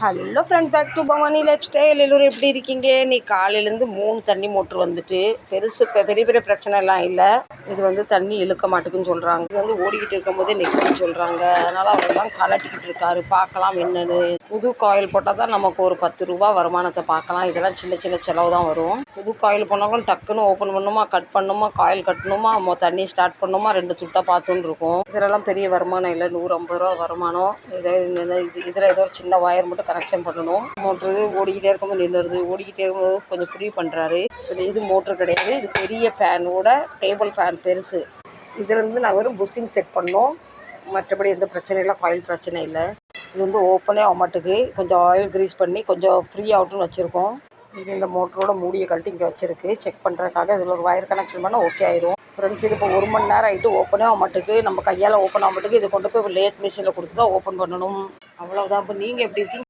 Hello friend, back to Bhavani lifestyle. எல்லோரும் எப்படி இருக்கீங்க? நீ காலையிலேருந்து 3 தண்ணி மோட்ரு வந்துட்டு பெரிய பெரிய பிரச்சனைலாம் இல்லை. இது வந்து தண்ணி இழுக்க மாட்டேங்குன்னு சொல்கிறாங்க. இது வந்து ஓடிக்கிட்டு இருக்கும்போதே நிற்கணும்னு சொல்கிறாங்க. அதனால் அவரெல்லாம் கலட்டிக்கிட்டு இருக்காரு. பார்க்கலாம் என்னன்னு. புது காயில் போட்டால் தான் நமக்கு ஒரு 10 ரூபா வருமானத்தை பார்க்கலாம். இதெல்லாம் சின்ன சின்ன செலவு தான் வரும். புது காயில் போனாலும் டக்குன்னு ஓப்பன் பண்ணணுமா, கட் பண்ணணுமா, காயில் கட்டணுமா, தண்ணி ஸ்டார்ட் பண்ணணுமா, 2 துட்டை பார்த்துன்னு இருக்கும். இதெல்லாம் பெரிய வருமானம் இல்லை. 150 ரூபா வருமானம். இதில் ஏதோ ஒரு சின்ன ஒயர் மட்டும் கனெக்ஷன் பண்ணணும். மோட்ரு ஓடிக்கிட்டே இருக்கும்போது நின்றுடுது. ஓடிக்கிட்டே இருக்கும்போது கொஞ்சம் ஃப்ரீ பண்ணுறாரு. இது மோட்ரு கிடையாது. இது பெரிய ஃபேனோட டேபிள் ஃபேன் பெருசு. இதுலேருந்து நான் வெறும் புஷ்ஷிங் செட் பண்ணோம். மற்றபடி எந்த பிரச்சனையும் இல்லை. காயில் பிரச்சனை இல்லை. இது வந்து ஓப்பனே ஆக மாட்டுக்கு. கொஞ்சம் ஆயில் க்ரீஸ் பண்ணி கொஞ்சம் ஃப்ரீ ஆகட்டும்னு வச்சுருக்கோம். இது இந்த மோட்டரோட மூடியை கழட்டி இங்கே வச்சுருக்கு. செக் பண்ணுறதுக்காக இதில் ஒரு ஒயர் கனெக்ஷன் பண்ணால் ஓகே ஆயிரும். ஃப்ரெண்ட்ஸ், இது இப்போ 1 மணி நேரம் ஆகிட்டு ஓப்பனே ஆக மாட்டுக்கு. நம்ம கையால் ஓப்பன் ஆக மாட்டுக்கு. இதை கொண்டு போய் லேத் மிஷினில் கொடுத்து தான் ஓப்பன் பண்ணணும். அவ்வளோதான். இப்போ நீங்கள் எப்படி இருக்கீங்க?